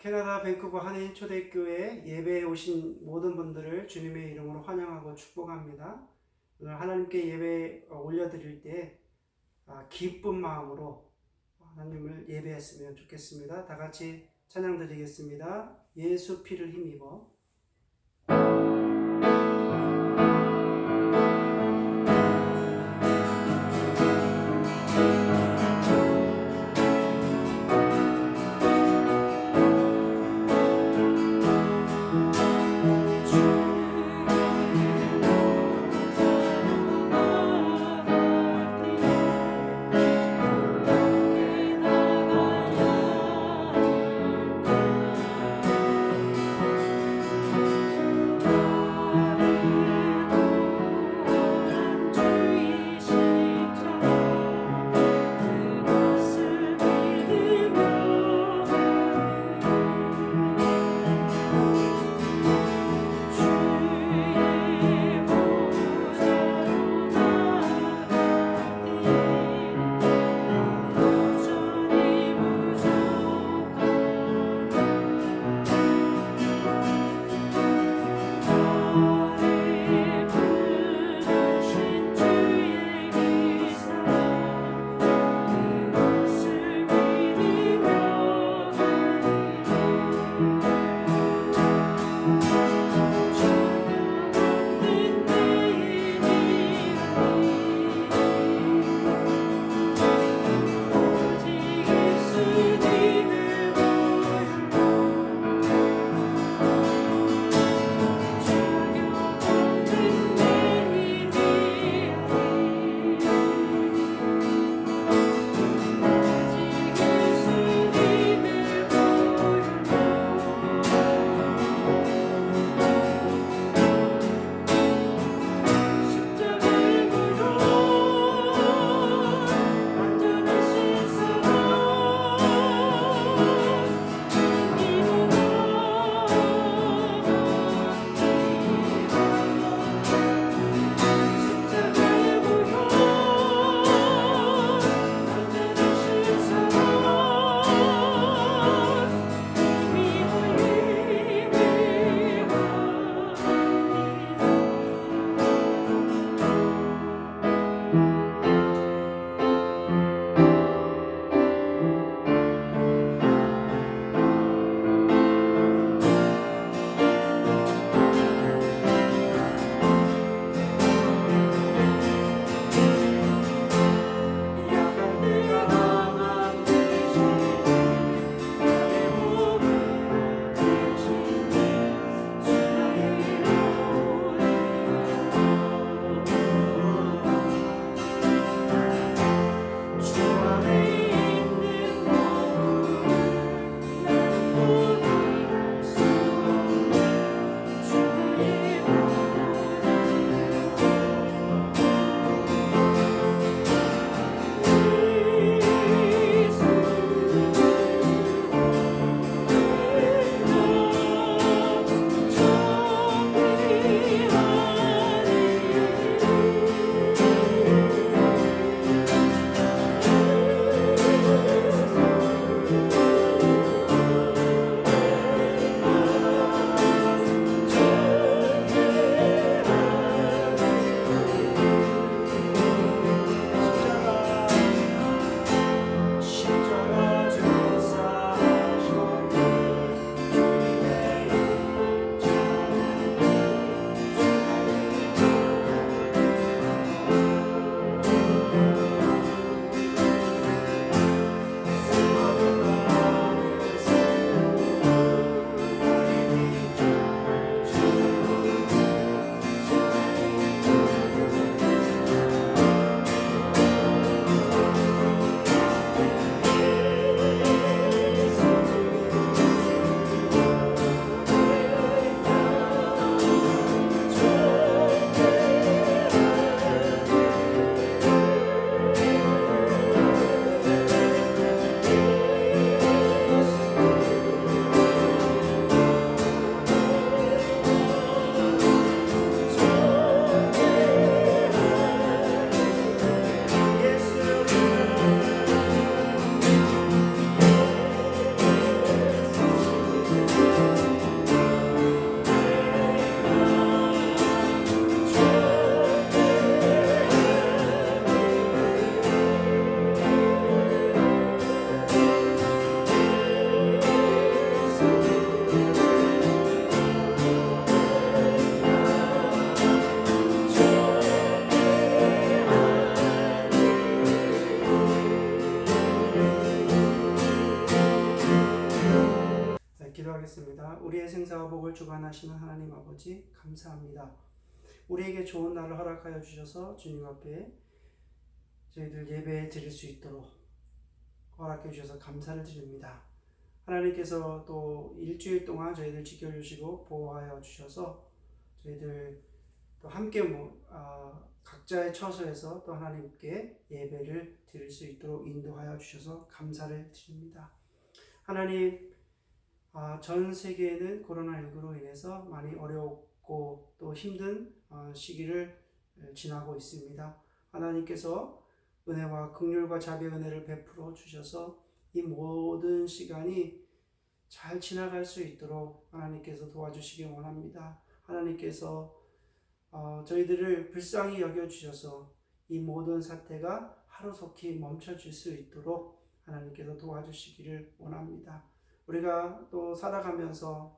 캐나다 밴쿠버 한인 초대교회 예배에 오신 모든 분들을 주님의 이름으로 환영하고 축복합니다. 오늘 하나님께 예배 올려드릴 때 기쁜 마음으로 하나님을 예배했으면 좋겠습니다. 다 같이 찬양 드리겠습니다. 예수 피를 힘입어. 평생과 복을 주관하시는 하나님 아버지 감사합니다. 우리에게 좋은 날을 허락하여 주셔서 주님 앞에 저희들 예배 드릴 수 있도록 허락해 주셔서 감사를 드립니다. 하나님께서 또 일주일 동안 저희들 지켜주시고 보호하여 주셔서 저희들 또 함께 각자의 처소에서 또 하나님께 예배를 드릴 수 있도록 인도하여 주셔서 감사를 드립니다. 하나님, 전 세계에는 코로나19로 인해서 많이 어렵고 또 힘든 시기를 지나고 있습니다. 하나님께서 은혜와 긍휼과 자비의 은혜를 베풀어 주셔서 이 모든 시간이 잘 지나갈 수 있도록 하나님께서 도와주시기 원합니다. 하나님께서 저희들을 불쌍히 여겨주셔서 이 모든 사태가 하루속히 멈춰질 수 있도록 하나님께서 도와주시기를 원합니다. 우리가 또 살아가면서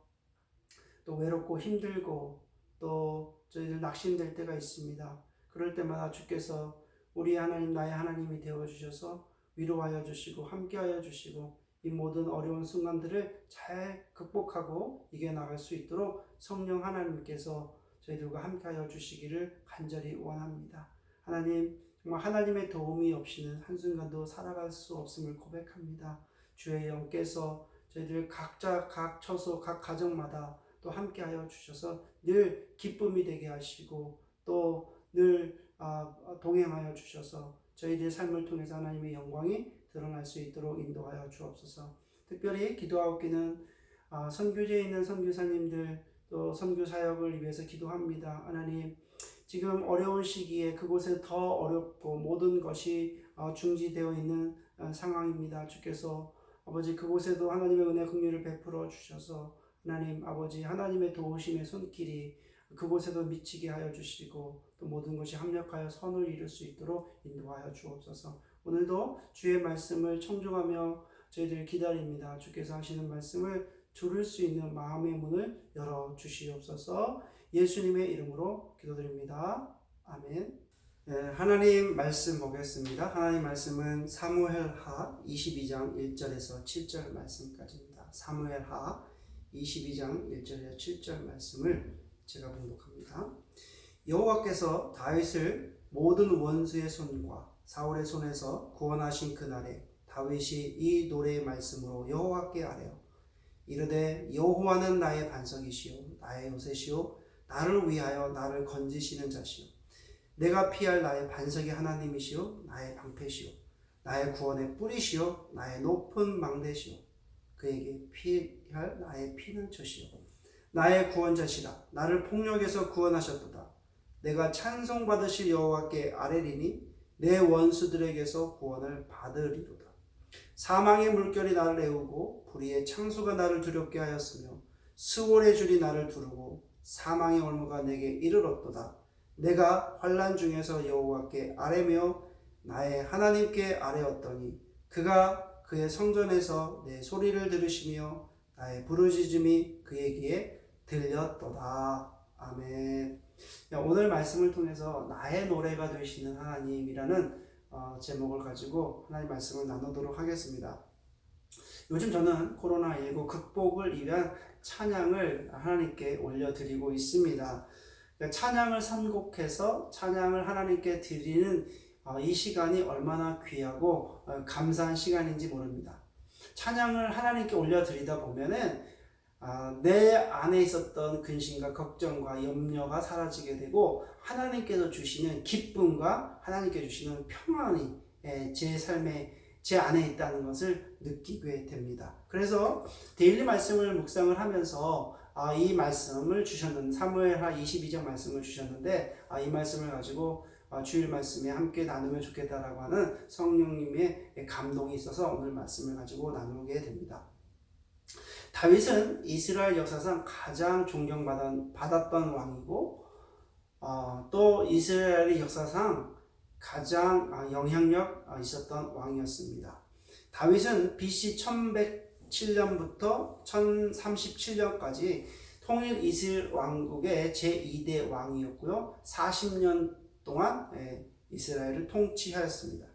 또 외롭고 힘들고 또 저희들 낙심될 때가 있습니다. 그럴 때마다 주께서 우리 하나님 나의 하나님이 되어주셔서 위로하여 주시고 함께하여 주시고 이 모든 어려운 순간들을 잘 극복하고 이겨나갈 수 있도록 성령 하나님께서 저희들과 함께하여 주시기를 간절히 원합니다. 하나님, 정말 하나님의 도움이 없이는 한순간도 살아갈 수 없음을 고백합니다. 주의 영께서 저희들 각자 각 처소 각 가정마다 또 함께하여 주셔서 늘 기쁨이 되게 하시고 또 늘 동행하여 주셔서 저희들의 삶을 통해서 하나님의 영광이 드러날 수 있도록 인도하여 주옵소서. 특별히 기도하옵기는 선교지에 있는 선교사님들 또 선교 사역을 위해서 기도합니다. 하나님, 지금 어려운 시기에 그곳에 더 어렵고 모든 것이 중지되어 있는 상황입니다. 주께서 아버지 그곳에도 하나님의 은혜 긍휼을 베풀어 주셔서 하나님 아버지 하나님의 도우심의 손길이 그곳에도 미치게 하여 주시고 또 모든 것이 합력하여 선을 이룰 수 있도록 인도하여 주옵소서. 오늘도 주의 말씀을 청종하며 저희들 기다립니다. 주께서 하시는 말씀을 들을 수 있는 마음의 문을 열어 주시옵소서. 예수님의 이름으로 기도드립니다. 아멘. 네, 하나님 말씀 보겠습니다. 하나님 말씀은 사무엘하 22장 1절에서 7절 말씀까지입니다. 사무엘하 22장 1절에서 7절 말씀을 제가 봉독합니다. 여호와께서 다윗을 모든 원수의 손과 사울의 손에서 구원하신 그날에 다윗이 이 노래의 말씀으로 여호와께 아뢰어 이르되 여호와는 나의 반석이시요 나의 요새시요 나를 위하여 나를 건지시는 자시요 내가 피할 나의 반석의 하나님이시요 나의 방패시요 나의 구원의 뿌리시요 나의 높은 망대시요 그에게 피할 나의 피난처시요 나의 구원자시라 나를 폭력에서 구원하셨도다 내가 찬송받으실 여호와께 아뢰리니 내 원수들에게서 구원을 받으리로다 사망의 물결이 나를 애우고 불의의 창수가 나를 두렵게 하였으며 스월의 줄이 나를 두르고 사망의 올무가 내게 이르렀도다 내가 환난 중에서 여호와께 아뢰며 나의 하나님께 아뢰었더니 그가 그의 성전에서 내 소리를 들으시며 나의 부르짖음이 그의 귀에 들렸도다. 아멘. 오늘 말씀을 통해서 나의 노래가 되시는 하나님이라는 제목을 가지고 하나님 말씀을 나누도록 하겠습니다. 요즘 저는 코로나19 극복을 위한 찬양을 하나님께 올려드리고 있습니다. 찬양을 선곡해서 찬양을 하나님께 드리는 이 시간이 얼마나 귀하고 감사한 시간인지 모릅니다. 찬양을 하나님께 올려드리다 보면은 내 안에 있었던 근심과 걱정과 염려가 사라지게 되고 하나님께서 주시는 기쁨과 하나님께 주시는 평안이 제 삶에 제 안에 있다는 것을 느끼게 됩니다. 그래서 데일리 말씀을 묵상을 하면서 이 말씀을 주셨는데 사무엘하 22장 말씀을 주셨는데 이 말씀을 가지고 주일 말씀에 함께 나누면 좋겠다라고 하는 성령님의 감동이 있어서 오늘 말씀을 가지고 나누게 됩니다. 다윗은 이스라엘 역사상 가장 존경받았던 왕이고 또 이스라엘의 역사상 가장 영향력 있었던 왕이었습니다. 다윗은 BC 1107년부터 1037년까지 통일 이스라엘 왕국의 제2대 왕이었고요. 40년 동안 이스라엘을 통치하였습니다.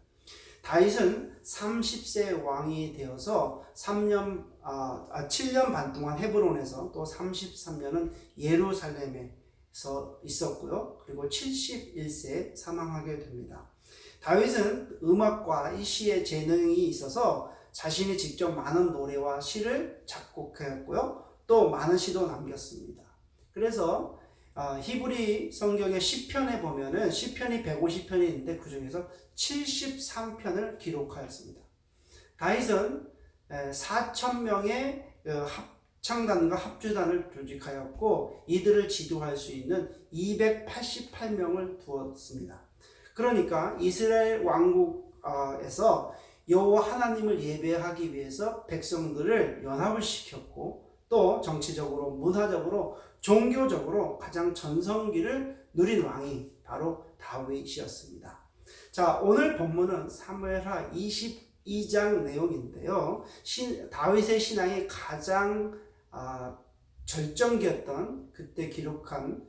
다윗은 30세 왕이 되어서 3년 7년 반 동안 헤브론에서 또 33년은 예루살렘에서 있었고요. 그리고 71세에 사망하게 됩니다. 다윗은 음악과 이 시의 재능이 있어서 자신이 직접 많은 노래와 시를 작곡했고요. 또 많은 시도 남겼습니다. 그래서 히브리 성경의 시편에 보면은 시편이 150편이 있는데 그 중에서 73편을 기록하였습니다. 다윗은 4,000명의 합창단과 합주단을 조직하였고 이들을 지도할 수 있는 288명을 두었습니다. 그러니까 이스라엘 왕국에서 여호와 하나님을 예배하기 위해서 백성들을 연합을 시켰고 또 정치적으로, 문화적으로, 종교적으로 가장 전성기를 누린 왕이 바로 다윗이었습니다. 자, 오늘 본문은 사무엘하 22장 내용인데요. 다윗의 신앙이 가장 절정기였던 그때 기록한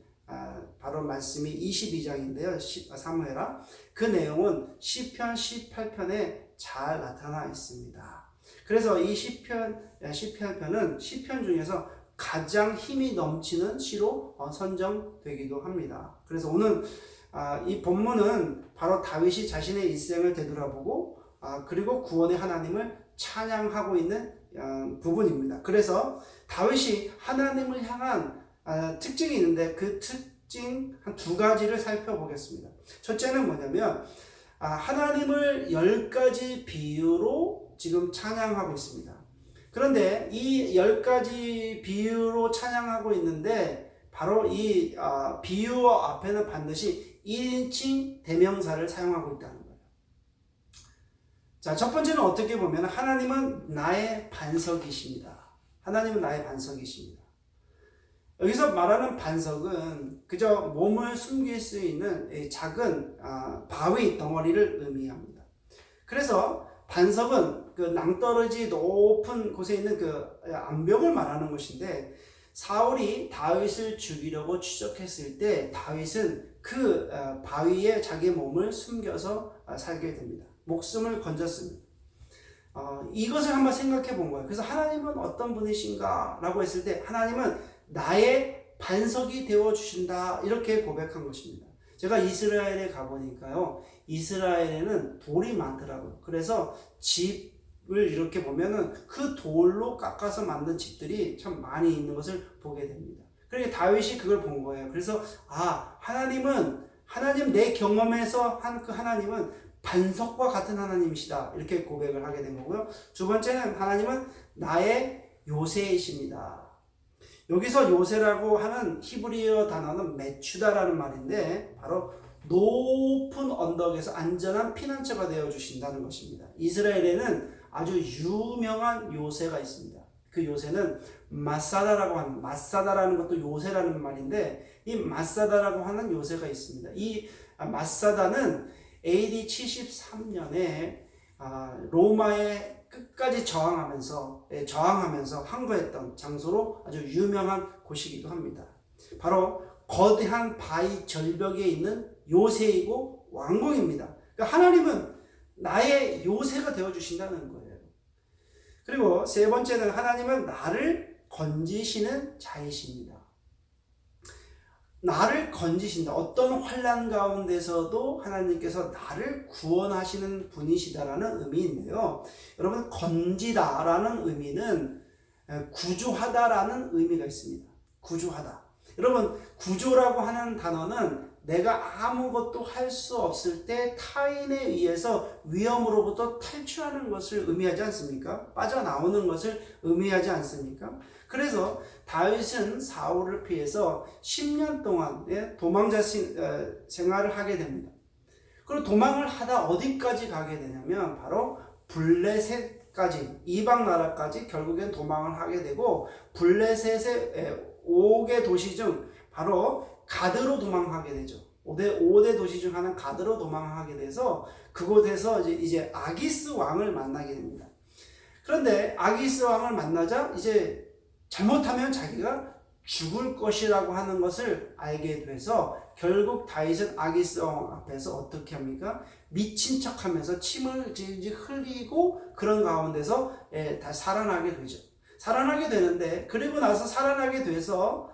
바로 말씀이 22장인데요. 사무엘하 그 내용은 시편 18편에 잘 나타나 있습니다. 그래서 이 시편은 시편 중에서 가장 힘이 넘치는 시로 선정되기도 합니다. 그래서 오늘 이 본문은 바로 다윗이 자신의 일생을 되돌아보고 그리고 구원의 하나님을 찬양하고 있는 부분입니다. 그래서 다윗이 하나님을 향한 특징이 있는데 그 특징 한 두 가지를 살펴보겠습니다. 첫째는 뭐냐면 하나님을 10가지 비유로 지금 찬양하고 있습니다. 그런데 이 10가지 비유로 찬양하고 있는데 바로 이 비유 앞에는 반드시 1인칭 대명사를 사용하고 있다는 거예요. 자, 첫 번째는 어떻게 보면 하나님은 나의 반석이십니다. 하나님은 나의 반석이십니다. 여기서 말하는 반석은 그저 몸을 숨길 수 있는 작은 바위 덩어리를 의미합니다. 그래서 반석은 그 낭떠러지 높은 곳에 있는 그 암벽을 말하는 것인데 사울이 다윗을 죽이려고 추적했을 때 다윗은 그 바위에 자기의 몸을 숨겨서 살게 됩니다. 목숨을 건졌습니다. 이것을 한번 생각해 본 거예요. 그래서 하나님은 어떤 분이신가 라고 했을 때 하나님은 나의 반석이 되어 주신다 이렇게 고백한 것입니다. 제가 이스라엘에 가보니까요, 이스라엘에는 돌이 많더라고요. 그래서 집을 이렇게 보면은 그 돌로 깎아서 만든 집들이 참 많이 있는 것을 보게 됩니다. 그러니까 다윗이 그걸 본 거예요. 그래서 하나님 내 경험에서 한 그 하나님은 반석과 같은 하나님이시다 이렇게 고백을 하게 된 거고요. 두 번째는 하나님은 나의 요새이십니다. 여기서 요새라고 하는 히브리어 단어는 메추다라는 말인데 바로 높은 언덕에서 안전한 피난처가 되어 주신다는 것입니다. 이스라엘에는 아주 유명한 요새가 있습니다. 그 요새는 마사다라는 것도 요새라는 말인데 이 마사다라고 하는 요새가 있습니다. 이 마사다는 AD 73년에 로마의 끝까지 저항하면서 항거했던 장소로 아주 유명한 곳이기도 합니다. 바로 거대한 바위 절벽에 있는 요새이고 왕궁입니다. 그러니까 하나님은 나의 요새가 되어주신다는 거예요. 그리고 세 번째는 하나님은 나를 건지시는 자이십니다. 나를 건지신다. 어떤 환난 가운데서도 하나님께서 나를 구원하시는 분이시다라는 의미인데요. 여러분, 건지다라는 의미는 구조하다라는 의미가 있습니다. 구조하다. 여러분, 구조라고 하는 단어는 내가 아무것도 할 수 없을 때 타인에 의해서 위험으로부터 탈출하는 것을 의미하지 않습니까? 빠져나오는 것을 의미하지 않습니까? 그래서 다윗은 사울을 피해서 10년 동안 도망자 생활을 하게 됩니다. 그리고 도망을 하다 어디까지 가게 되냐면 바로 블레셋까지, 이방 나라까지 결국엔 도망을 하게 되고 블레셋의 5개 도시 중 바로 가드로 도망하게 되죠. 5대 도시 중 하나는 가드로 도망하게 돼서 그곳에서 이제 아기스 왕을 만나게 됩니다. 그런데 아기스 왕을 만나자 이제 잘못하면 자기가 죽을 것이라고 하는 것을 알게 돼서 결국 다윗은 아기스 왕 앞에서 어떻게 합니까? 미친 척하면서 침을 질질 흘리고 그런 가운데서 다 살아나게 되죠. 살아나게 되는데, 그리고 나서 살아나게 돼서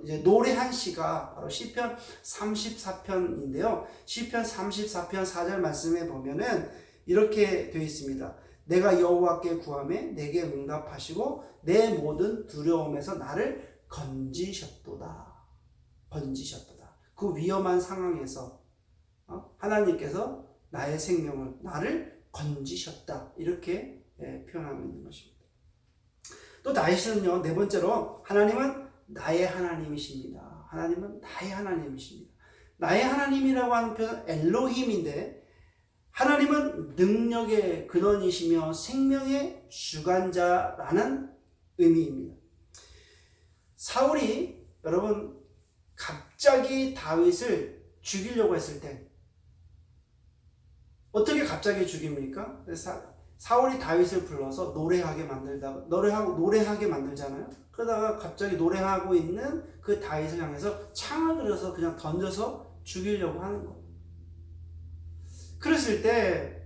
이제 노래한 시가 바로 시편 34편인데요. 시편 34편 4절 말씀에 보면은 이렇게 되어 있습니다. 내가 여호와께 구하매 내게 응답하시고 내 모든 두려움에서 나를 건지셨도다. 건지셨도다. 그 위험한 상황에서 하나님께서 나의 생명을, 나를 건지셨다. 이렇게 표현하고 있는 것입니다. 또 다윗은요, 네 번째로 하나님은 나의 하나님이십니다. 하나님은 나의 하나님이십니다. 나의 하나님이라고 하는 표현은 엘로힘인데, 하나님은 능력의 근원이시며 생명의 주관자라는 의미입니다. 사울이 여러분 갑자기 다윗을 죽이려고 했을 때 어떻게 갑자기 죽입니까? 사울이 다윗을 불러서 노래하게 만들잖아요. 그러다가 갑자기 노래하고 있는 그 다윗을 향해서 창을 들여서 그냥 던져서 죽이려고 하는 거예요. 그랬을 때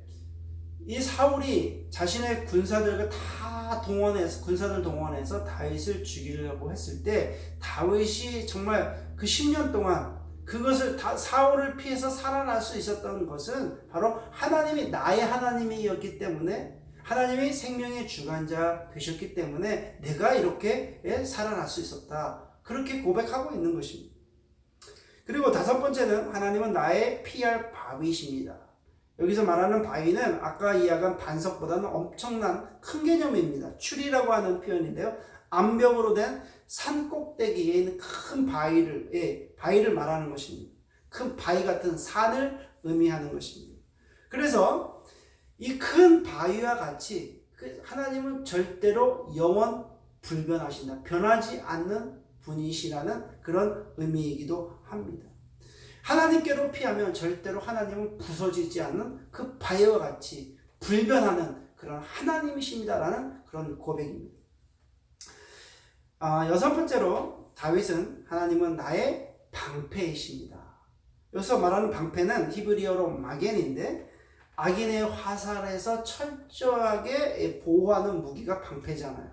이 사울이 자신의 군사들을 다 군사들 동원해서 다윗을 죽이려고 했을 때, 다윗이 정말 그 10년 동안 그것을 사울을 피해서 살아날 수 있었던 것은 바로 하나님이 나의 하나님이었기 때문에, 하나님이 생명의 주관자 되셨기 때문에 내가 이렇게 살아날 수 있었다. 그렇게 고백하고 있는 것입니다. 그리고 다섯 번째는 하나님은 나의 피할 바위이십니다. 여기서 말하는 바위는 아까 이야기한 반석보다는 엄청난 큰 개념입니다. 추리라고 하는 표현인데요. 암벽으로 된 산 꼭대기에 있는 큰 바위를 말하는 것입니다. 큰 바위 같은 산을 의미하는 것입니다. 그래서 이 큰 바위와 같이 하나님은 절대로 영원 불변하신다. 변하지 않는 분이시라는 그런 의미이기도 합니다. 하나님께로 피하면 절대로 하나님은 부서지지 않는 그 바위와 같이 불변하는 그런 하나님이십니다라는 그런 고백입니다. 여섯 번째로 다윗은 하나님은 나의 방패이십니다. 여기서 말하는 방패는 히브리어로 마겐인데, 악인의 화살에서 철저하게 보호하는 무기가 방패잖아요.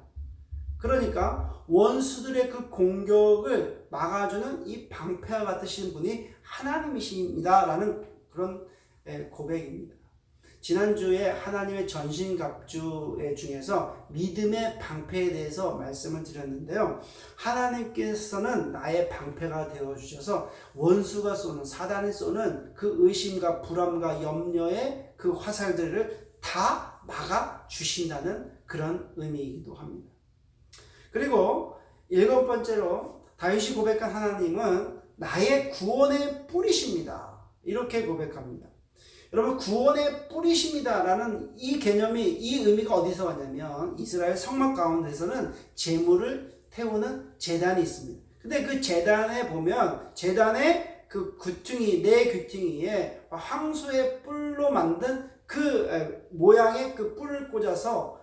그러니까 원수들의 그 공격을 막아주는 이 방패와 같으신 분이 하나님이십니다라는 그런 고백입니다. 지난주에 하나님의 전신갑주 중에서 믿음의 방패에 대해서 말씀을 드렸는데요. 하나님께서는 나의 방패가 되어주셔서 원수가 쏘는, 사단이 쏘는 그 의심과 불안과 염려의 그 화살들을 다 막아주신다는 그런 의미이기도 합니다. 그리고 일곱 번째로 다윗이 고백한 하나님은 나의 구원의 뿌리십니다. 이렇게 고백합니다. 여러분, 구원의 뿌리십니다라는 이 개념이, 이 의미가 어디서 왔냐면 이스라엘 성막 가운데서는 제물을 태우는 제단이 있습니다. 근데 그 제단에 보면 제단의 그 귀퉁이, 네 귀퉁이에 황소의 뿔로 만든 그 모양의 그 뿔을 꽂아서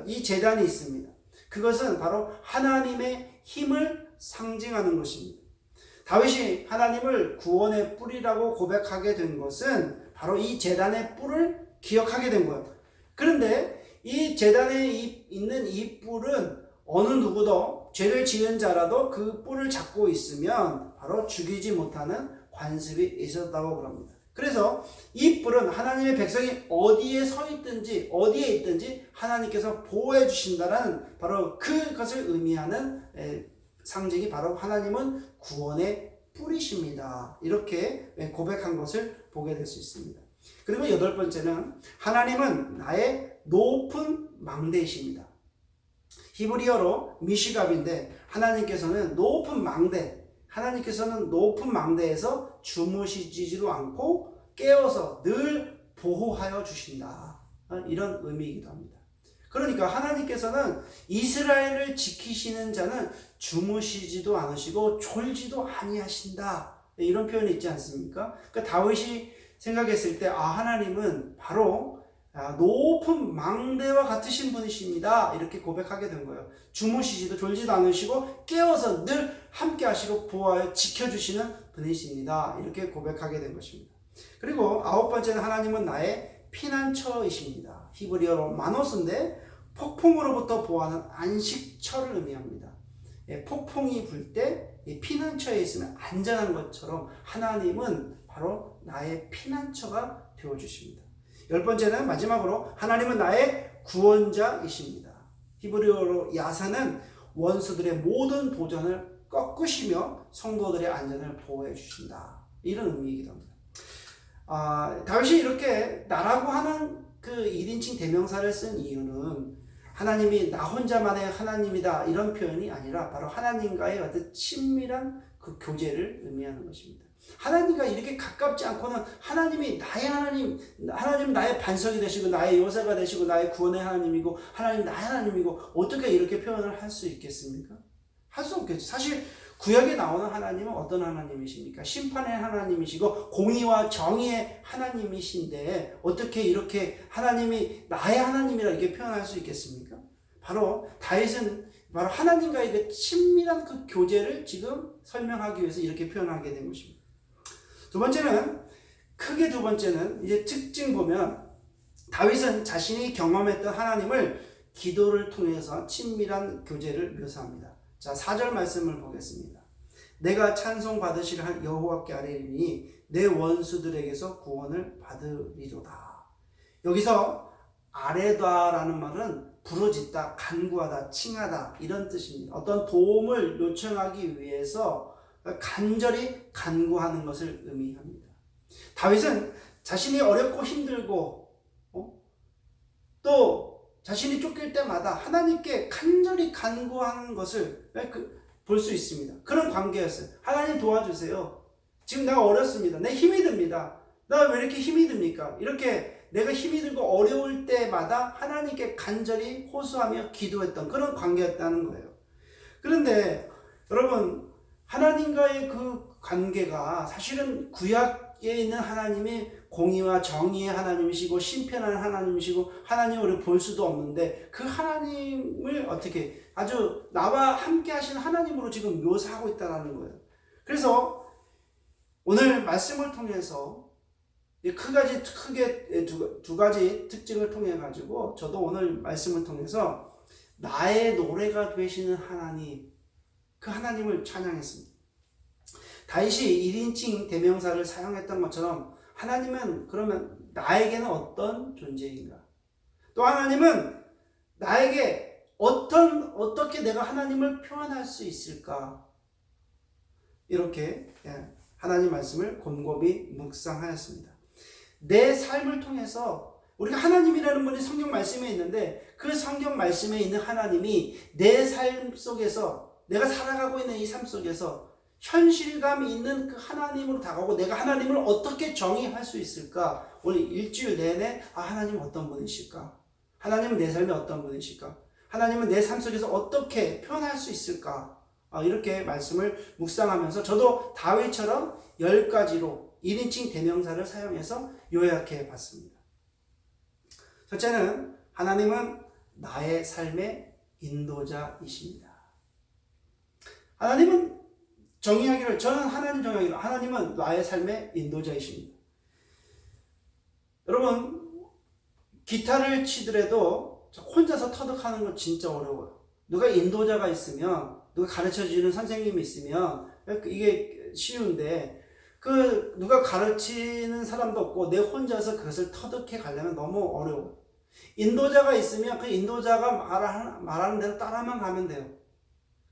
이 제단이 있습니다. 그것은 바로 하나님의 힘을 상징하는 것입니다. 다윗이 하나님을 구원의 뿌리라고 고백하게 된 것은 바로 이 제단의 뿔을 기억하게 된 거예요. 그런데 이 제단에 있는 이 뿔은 어느 누구도, 죄를 지은 자라도 그 뿔을 잡고 있으면 바로 죽이지 못하는 관습이 있었다고 그럽니다. 그래서 이 뿔은 하나님의 백성이 어디에 서 있든지 어디에 있든지 하나님께서 보호해 주신다는 바로 그것을 의미하는 상징이 바로 하나님은 구원의 뿌리십니다. 이렇게 고백한 것을 보게 될 수 있습니다. 그리고 여덟 번째는 하나님은 나의 높은 망대이십니다. 히브리어로 미시갑인데 하나님께서는 높은 망대에서 주무시지도 않고 깨워서 늘 보호하여 주신다. 이런 의미이기도 합니다. 그러니까 하나님께서는 이스라엘을 지키시는 자는 주무시지도 않으시고 졸지도 아니하신다. 이런 표현이 있지 않습니까? 그러니까 다윗이 생각했을 때 하나님은 바로 높은 망대와 같으신 분이십니다. 이렇게 고백하게 된 거예요. 주무시지도 졸지도 않으시고 깨워서 늘 함께 하시고 보호하여 지켜주시는 분이십니다. 이렇게 고백하게 된 것입니다. 그리고 아홉 번째는 하나님은 나의 피난처이십니다. 히브리어로 마노스인데 폭풍으로부터 보호하는 안식처를 의미합니다. 폭풍이 불 때 피난처에 있으면 안전한 것처럼 하나님은 바로 나의 피난처가 되어주십니다. 10번째는 마지막으로 하나님은 나의 구원자이십니다. 히브리어로 야사는 원수들의 모든 도전을 꺾으시며 성도들의 안전을 보호해 주신다. 이런 의미이기도 합니다. 다윗이 이렇게 나라고 하는 그 1인칭 대명사를 쓴 이유는 하나님이 나 혼자만의 하나님이다 이런 표현이 아니라 바로 하나님과의 어떤 친밀한 그 교제를 의미하는 것입니다. 하나님과 이렇게 가깝지 않고는 하나님이 나의 하나님, 하나님 나의 반석이 되시고 나의 요새가 되시고 나의 구원의 하나님이고 하나님 나의 하나님이고 어떻게 이렇게 표현을 할 수 있겠습니까? 할 수 없겠죠. 사실 구약에 나오는 하나님은 어떤 하나님이십니까? 심판의 하나님이시고 공의와 정의의 하나님이신데 어떻게 이렇게 하나님이 나의 하나님이라 이렇게 표현할 수 있겠습니까? 바로 다윗은 바로 하나님과의 그 친밀한 그 교제를 지금 설명하기 위해서 이렇게 표현하게 된 것입니다. 크게 두 번째는 이제 특징 보면 다윗은 자신이 경험했던 하나님을 기도를 통해서 친밀한 교제를 묘사합니다. 자, 4절 말씀을 보겠습니다. 내가 찬송 받으실 여호와께 아뢰리니 내 원수들에게서 구원을 받으리로다. 여기서 아뢰다라는 말은 부르짖다, 간구하다, 칭하다 이런 뜻입니다. 어떤 도움을 요청하기 위해서 간절히 간구하는 것을 의미합니다. 다윗은 자신이 어렵고 힘들고 또 자신이 쫓길 때마다 하나님께 간절히 간구하는 것을 볼 수 있습니다. 그런 관계였어요. 하나님 도와주세요. 지금 내가 어렵습니다. 내 힘이 듭니다. 나 왜 이렇게 힘이 듭니까? 이렇게 내가 힘이 들고 어려울 때마다 하나님께 간절히 호소하며 기도했던 그런 관계였다는 거예요. 그런데 여러분, 하나님과의 그 관계가 사실은 구약에 있는 하나님이 공의와 정의의 하나님이시고 심판하는 하나님이시고 하나님을 볼 수도 없는데 그 하나님을 어떻게 아주 나와 함께 하시는 하나님으로 지금 묘사하고 있다는 거예요. 그래서 오늘 말씀을 통해서 크게 두 가지 특징을 통해 가지고 저도 오늘 말씀을 통해서 나의 노래가 되시는 하나님, 그 하나님을 찬양했습니다. 다윗이 1인칭 대명사를 사용했던 것처럼 하나님은 그러면 나에게는 어떤 존재인가? 또 하나님은 나에게 어떻게 내가 하나님을 표현할 수 있을까? 이렇게 하나님 말씀을 곰곰이 묵상하였습니다. 내 삶을 통해서 우리가 하나님이라는 분이 성경 말씀에 있는데 그 성경 말씀에 있는 하나님이 내 삶 속에서 내가 살아가고 있는 이 삶 속에서 현실감 있는 그 하나님으로 다가오고 내가 하나님을 어떻게 정의할 수 있을까? 오늘 일주일 내내 하나님은 어떤 분이실까? 하나님은 내 삶에 어떤 분이실까? 하나님은 내 삶 속에서 어떻게 표현할 수 있을까? 이렇게 말씀을 묵상하면서 저도 다윗처럼 10가지로 1인칭 대명사를 사용해서 요약해 봤습니다. 첫째는 하나님은 나의 삶의 인도자이십니다. 하나님은 정의하기를 저는 하나님 정의하기를 하나님은 나의 삶의 인도자이십니다. 여러분 기타를 치더라도 혼자서 터득하는 건 진짜 어려워요. 누가 인도자가 있으면 누가 가르쳐주는 선생님이 있으면 이게 쉬운데 그 누가 가르치는 사람도 없고 내 혼자서 그것을 터득해 가려면 너무 어려워. 인도자가 있으면 그 인도자가 말하는 대로 따라만 가면 돼요.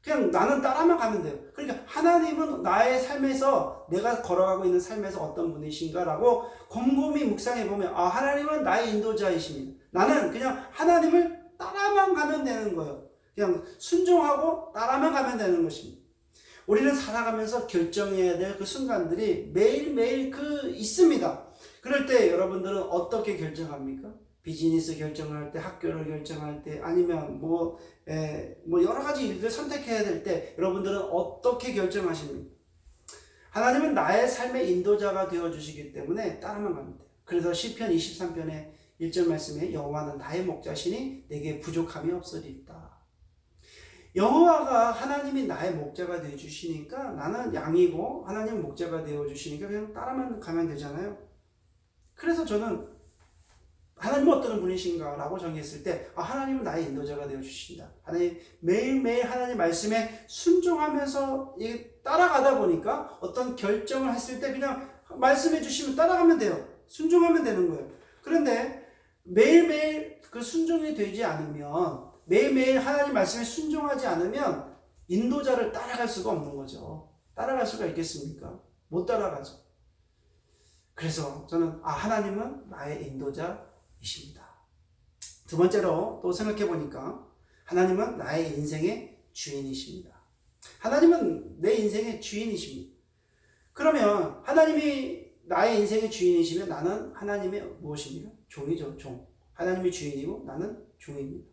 그냥 나는 따라만 가면 돼요. 그러니까 하나님은 나의 삶에서 내가 걸어가고 있는 삶에서 어떤 분이신가라고 곰곰이 묵상해 보면 하나님은 나의 인도자이십니다. 나는 그냥 하나님을 따라만 가면 되는 거예요. 그냥 순종하고 따라만 가면 되는 것입니다. 우리는 살아가면서 결정해야 될 그 순간들이 매일매일 있습니다. 그럴 때 여러분들은 어떻게 결정합니까? 비즈니스 결정을 할 때, 학교를 결정할 때, 아니면 여러 가지 일들을 선택해야 될 때 여러분들은 어떻게 결정하십니까? 하나님은 나의 삶의 인도자가 되어주시기 때문에 따라만 가면 돼요. 그래서 시편 23편의 1절 말씀에 여호와는 나의 목자시니 내게 부족함이 없으리이다. 여호와가 하나님이 나의 목자가 되어주시니까 나는 양이고 하나님 목자가 되어주시니까 그냥 따라만 가면 되잖아요. 그래서 저는 하나님은 어떤 분이신가 라고 정했을 때 하나님은 나의 인도자가 되어주신다. 하나님 매일매일 하나님 말씀에 순종하면서 따라가다 보니까 어떤 결정을 했을 때 그냥 말씀해 주시면 따라가면 돼요. 순종하면 되는 거예요. 그런데 매일매일 그 순종이 되지 않으면, 매일매일 하나님 말씀에 순종하지 않으면 인도자를 따라갈 수가 없는 거죠. 따라갈 수가 있겠습니까? 못 따라가죠. 그래서 저는 하나님은 나의 인도자이십니다. 두 번째로 또 생각해 보니까 하나님은 나의 인생의 주인이십니다. 하나님은 내 인생의 주인이십니다. 그러면 하나님이 나의 인생의 주인이시면 나는 하나님의 무엇입니까? 종이죠, 종. 하나님이 주인이고 나는 종입니다.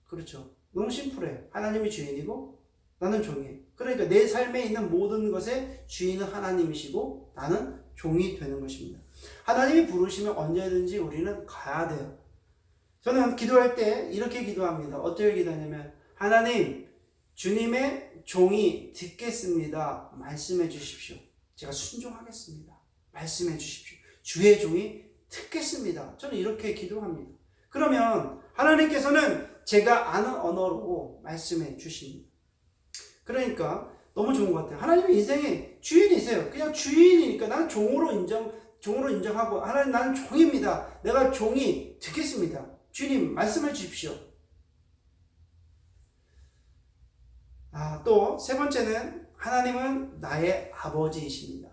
그렇죠. 너무 심플해요. 하나님이 주인이고 나는 종이에요. 그러니까 내 삶에 있는 모든 것의 주인은 하나님이시고 나는 종이 되는 것입니다. 하나님이 부르시면 언제든지 우리는 가야 돼요. 저는 기도할 때 이렇게 기도합니다. 어떻게 기도하냐면 하나님, 주님의 종이 듣겠습니다. 말씀해 주십시오. 제가 순종하겠습니다. 말씀해 주십시오. 주의 종이 듣겠습니다. 저는 이렇게 기도합니다. 그러면 하나님께서는 제가 아는 언어로 말씀해 주십니다. 그러니까 너무 좋은 것 같아요. 하나님의 인생에 주인이세요. 그냥 주인이니까 나는 종으로 인정하고 하나님 나는 종입니다. 내가 종이 듣겠습니다. 주님 말씀해 주십시오. 또 세 번째는 하나님은 나의 아버지이십니다.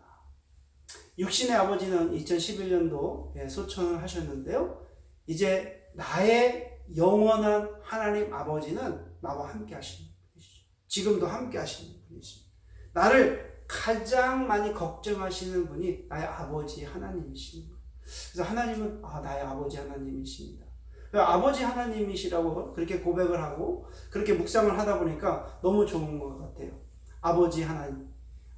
육신의 아버지는 2011년도 소천을 하셨는데요. 이제 나의 영원한 하나님 아버지는 나와 함께 하시는 분이시죠. 지금도 함께 하시는 분이십니다. 나를 가장 많이 걱정하시는 분이 나의 아버지 하나님이십니다. 그래서 하나님은 나의 아버지 하나님이십니다. 아버지 하나님이시라고 그렇게 고백을 하고 그렇게 묵상을 하다 보니까 너무 좋은 것 같아요. 아버지 하나님,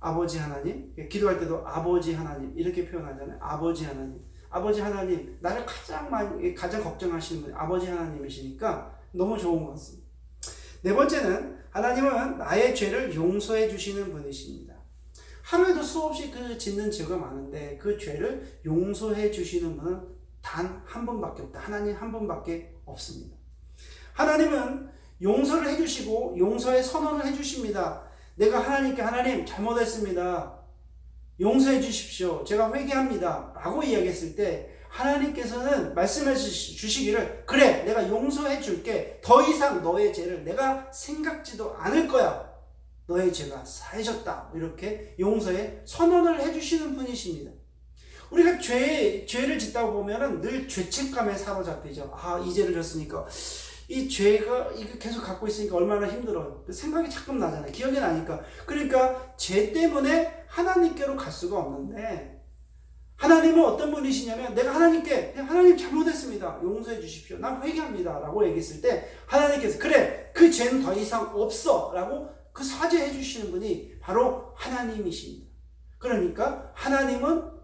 아버지 하나님. 기도할 때도 아버지 하나님 이렇게 표현하잖아요. 아버지 하나님, 아버지 하나님, 나를 가장 걱정하시는 분이 아버지 하나님이시니까 너무 좋은 것 같습니다. 네 번째는 하나님은 나의 죄를 용서해 주시는 분이십니다. 하루에도 수없이 짓는 죄가 많은데 그 죄를 용서해 주시는 분은 단 한 분밖에 없다. 하나님 한 분밖에 없습니다. 하나님은 용서를 해주시고 용서의 선언을 해주십니다. 내가 하나님께 하나님 잘못했습니다. 용서해 주십시오. 제가 회개합니다. 라고 이야기했을 때 하나님께서는 말씀해 주시기를 그래 내가 용서해 줄게. 더 이상 너의 죄를 내가 생각지도 않을 거야. 너의 죄가 사해졌다. 이렇게 용서의 선언을 해주시는 분이십니다. 우리가 죄를 짓다 보면은 늘 죄책감에 사로잡히죠. 이 죄를 졌으니까 이 죄가 이거 계속 갖고 있으니까 얼마나 힘들어요. 생각이 자꾸 나잖아요. 기억이 나니까. 그러니까 죄 때문에 하나님께로 갈 수가 없는데 하나님은 어떤 분이시냐면 내가 하나님께 하나님 잘못했습니다. 용서해 주십시오. 난 회개합니다. 라고 얘기했을 때 하나님께서 그래 그 죄는 더 이상 없어. 라고 그 사죄해 주시는 분이 바로 하나님이십니다. 그러니까 하나님은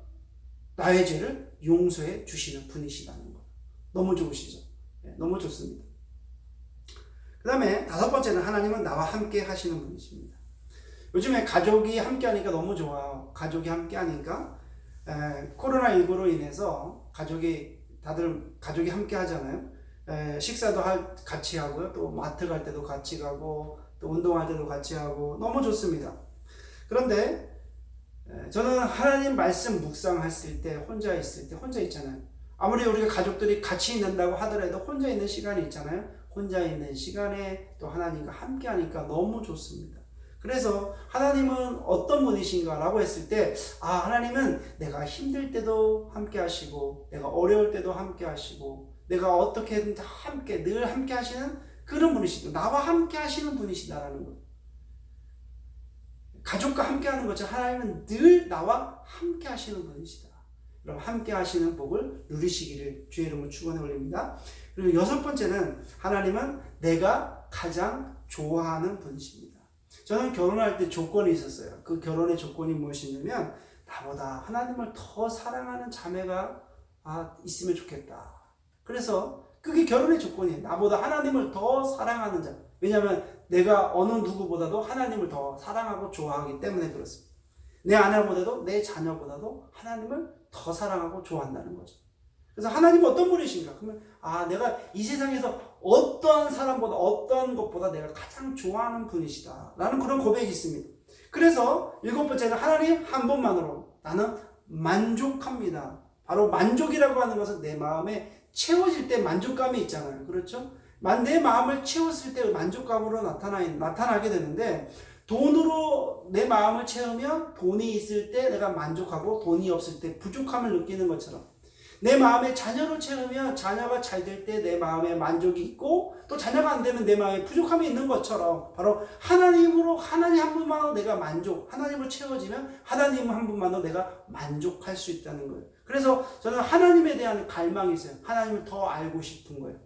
나의 죄를 용서해 주시는 분이시라는 거. 너무 좋으시죠? 너무 좋습니다. 그 다음에 다섯 번째는 하나님은 나와 함께 하시는 분이십니다. 요즘에 가족이 함께 하니까 너무 좋아요. 가족이 함께 하니까 코로나19로 인해서 다들 가족이 함께 하잖아요. 식사도 같이 하고요. 또 마트 갈 때도 같이 가고 또 운동할 때도 같이 하고 너무 좋습니다. 그런데 저는 하나님 말씀 묵상했을 때 혼자 있을 때 혼자 있잖아요. 아무리 우리가 가족들이 같이 있는다고 하더라도 혼자 있는 시간이 있잖아요. 혼자 있는 시간에 또 하나님과 함께 하니까 너무 좋습니다. 그래서 하나님은 어떤 분이신가 라고 했을 때 하나님은 내가 힘들 때도 함께 하시고 내가 어려울 때도 함께 하시고 내가 어떻게든 늘 함께 하시는 그런 분이시다. 나와 함께 하시는 분이시다라는 거예요. 가족과 함께 하는 것처럼 하나님은 늘 나와 함께 하시는 분이시다. 여러분 함께 하시는 복을 누리시기를 주의 이름으로 축원해 올립니다. 그리고 여섯 번째는 하나님은 내가 가장 좋아하는 분이십니다. 저는 결혼할 때 조건이 있었어요. 그 결혼의 조건이 무엇이냐면 나보다 하나님을 더 사랑하는 자매가 있으면 좋겠다. 그래서 그게 결혼의 조건이에요. 나보다 하나님을 더 사랑하는 자. 왜냐하면 내가 어느 누구보다도 하나님을 더 사랑하고 좋아하기 때문에 그렇습니다. 내 아내보다도 내 자녀보다도 하나님을 더 사랑하고 좋아한다는 거죠. 그래서 하나님은 어떤 분이신가? 그러면 내가 이 세상에서 어떠한 사람보다 어떠한 것보다 내가 가장 좋아하는 분이시다 라는 그런 고백이 있습니다. 그래서 7번째는 하나님 한 분만으로 나는 만족합니다. 바로 만족이라고 하는 것은 내 마음에 채워질 때 만족감이 있잖아요. 그렇죠? 내 마음을 채웠을 때 만족감으로 나타나게 되는데, 돈으로 내 마음을 채우면 돈이 있을 때 내가 만족하고 돈이 없을 때 부족함을 느끼는 것처럼, 내 마음에 자녀를 채우면 자녀가 잘 될 때 내 마음에 만족이 있고, 또 자녀가 안 되면 내 마음에 부족함이 있는 것처럼, 바로 하나님 한 분만으로 내가 하나님을 채워지면 하나님 한 분만으로 내가 만족할 수 있다는 거예요. 그래서 저는 하나님에 대한 갈망이 있어요. 하나님을 더 알고 싶은 거예요.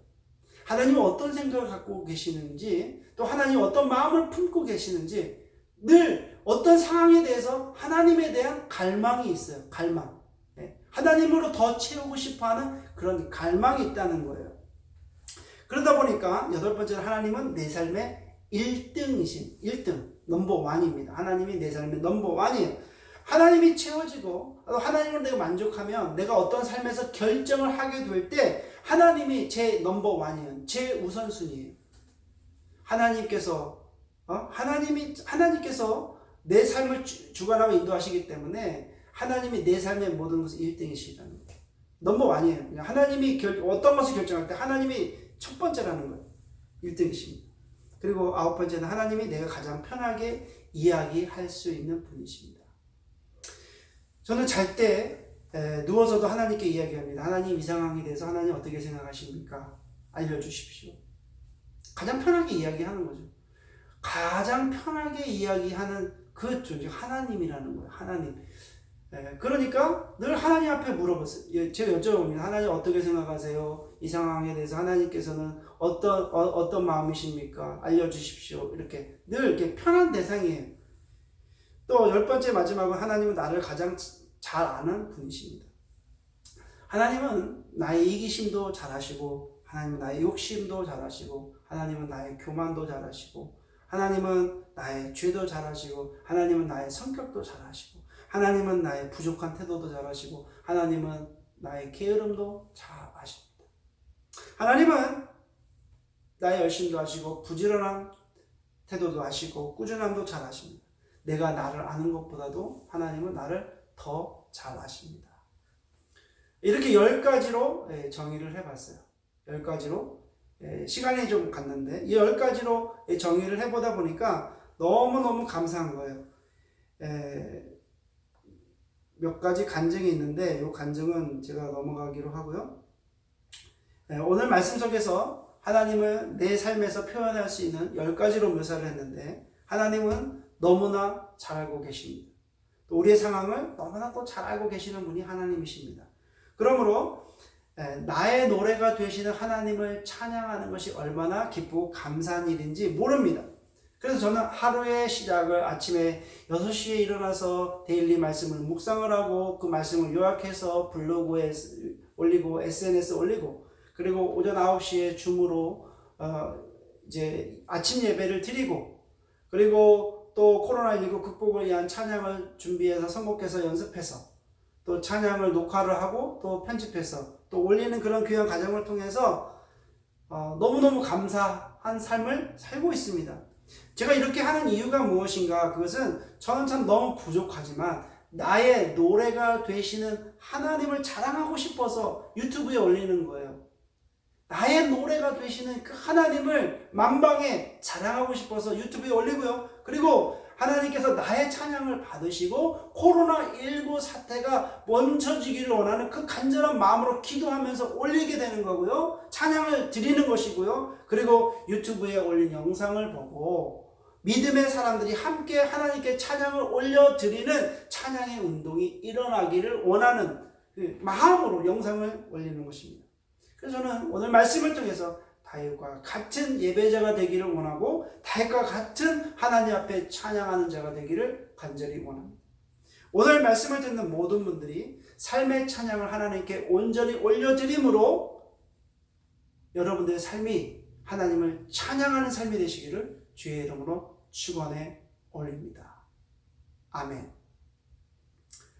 하나님은 어떤 생각을 갖고 계시는지, 또 하나님이 어떤 마음을 품고 계시는지, 늘 어떤 상황에 대해서 하나님에 대한 갈망이 있어요. 갈망. 하나님으로 더 채우고 싶어하는 그런 갈망이 있다는 거예요. 그러다 보니까 8번째는 하나님은 내 삶의 1등이신 1등 넘버원입니다. 하나님이 내 삶의 넘버원이에요. 하나님이 채워지고 하나님으로 내가 만족하면 내가 어떤 삶에서 결정을 하게 될 때 하나님이 제 넘버원이에요. 제 우선순위예요. 하나님께서 내 삶을 주관하고 인도하시기 때문에 하나님이 내 삶의 모든 것을 1등이시다는 거예요. 넘버원이에요. 하나님이 어떤 것을 결정할 때 하나님이 첫 번째라는 거예요. 1등이십니다. 그리고 9번째는 하나님이 내가 가장 편하게 이야기할 수 있는 분이십니다. 저는 잘 때 누워서도 하나님께 이야기합니다. 하나님, 이 상황에 대해서 하나님 어떻게 생각하십니까? 알려주십시오. 가장 편하게 이야기하는 거죠. 가장 편하게 이야기하는 그 존재, 하나님이라는 거예요. 하나님. 그러니까 늘 하나님 앞에 물어보세요. 제가 여쭤봅니다. 하나님 어떻게 생각하세요? 이 상황에 대해서 하나님께서는 어떤 마음이십니까? 알려주십시오. 이렇게 늘 이렇게 편한 대상이에요. 또 10번째 마지막은 하나님은 나를 가장 잘 아는 분이십니다. 하나님은 나의 이기심도 잘 아시고, 하나님은 나의 욕심도 잘 아시고, 하나님은 나의 교만도 잘 아시고, 하나님은 나의 죄도 잘 아시고, 하나님은 나의 성격도 잘 아시고, 하나님은 나의 부족한 태도도 잘 아시고, 하나님은 나의 게으름도 잘 아십니다. 하나님은 나의 열심도 아시고, 부지런한 태도도 아시고, 꾸준함도 잘 아십니다. 내가 나를 아는 것보다도 하나님은 나를 더 잘 아십니다. 이렇게 10가지로 정의를 해봤어요. 10가지로 시간이 좀 갔는데 이 10가지로 정의를 해보다 보니까 너무너무 감사한 거예요. 몇 가지 간증이 있는데 이 간증은 제가 넘어가기로 하고요. 오늘 말씀 속에서 하나님을 내 삶에서 표현할 수 있는 10가지로 묘사를 했는데, 하나님은 너무나 잘 알고 계십니다. 또 우리의 상황을 너무나 또 잘 알고 계시는 분이 하나님이십니다. 그러므로 나의 노래가 되시는 하나님을 찬양하는 것이 얼마나 기쁘고 감사한 일인지 모릅니다. 그래서 저는 하루의 시작을 아침에 6시에 일어나서 데일리 말씀을 묵상을 하고, 그 말씀을 요약해서 블로그에 올리고 SNS에 올리고, 그리고 오전 9시에 줌으로 이제 아침 예배를 드리고, 그리고 또 코로나19 극복을 위한 찬양을 준비해서 선곡해서 연습해서, 또 찬양을 녹화를 하고 또 편집해서 또 올리는 그런 귀한 과정을 통해서 너무너무 감사한 삶을 살고 있습니다. 제가 이렇게 하는 이유가 무엇인가? 그것은 저는 참 너무 부족하지만 나의 노래가 되시는 하나님을 자랑하고 싶어서 유튜브에 올리는 거예요. 나의 노래가 되시는 그 하나님을 만방에 자랑하고 싶어서 유튜브에 올리고요. 그리고 하나님께서 나의 찬양을 받으시고 코로나19 사태가 멈춰지기를 원하는 그 간절한 마음으로 기도하면서 올리게 되는 거고요. 찬양을 드리는 것이고요. 그리고 유튜브에 올린 영상을 보고 믿음의 사람들이 함께 하나님께 찬양을 올려드리는 찬양의 운동이 일어나기를 원하는 그 마음으로 영상을 올리는 것입니다. 그래서 저는 오늘 말씀을 통해서 다윗과 같은 예배자가 되기를 원하고, 다윗과 같은 하나님 앞에 찬양하는 자가 되기를 간절히 원합니다. 오늘 말씀을 듣는 모든 분들이 삶의 찬양을 하나님께 온전히 올려드림으로 여러분들의 삶이 하나님을 찬양하는 삶이 되시기를 주의 이름으로 축원해 올립니다. 아멘.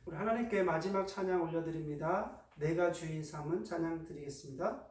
우리 하나님께 마지막 찬양 올려드립니다. 내가 주인 삼은 찬양 드리겠습니다.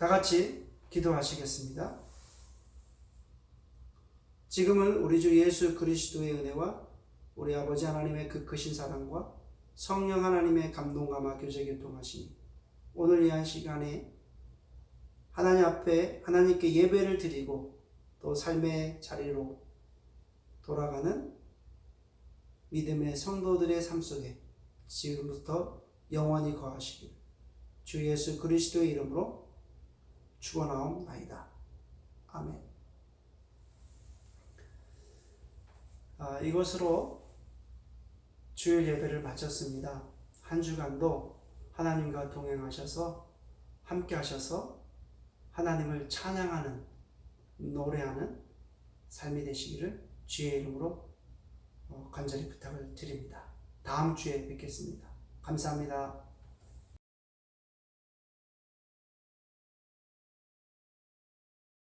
다 같이 기도하시겠습니다. 지금은 우리 주 예수 그리스도의 은혜와 우리 아버지 하나님의 그 크신 사랑과 성령 하나님의 감동감화 교제 교통하시니 오늘 이 한 시간에 하나님 앞에 하나님께 예배를 드리고 또 삶의 자리로 돌아가는 믿음의 성도들의 삶 속에 지금부터 영원히 거하시길 주 예수 그리스도의 이름으로 축원하옵나이다. 아멘. 이것으로 주일 예배를 마쳤습니다. 한 주간도 하나님과 동행하셔서 함께 하셔서 하나님을 찬양하는 노래하는 삶이 되시기를 주의 이름으로 간절히 부탁을 드립니다. 다음 주에 뵙겠습니다. 감사합니다.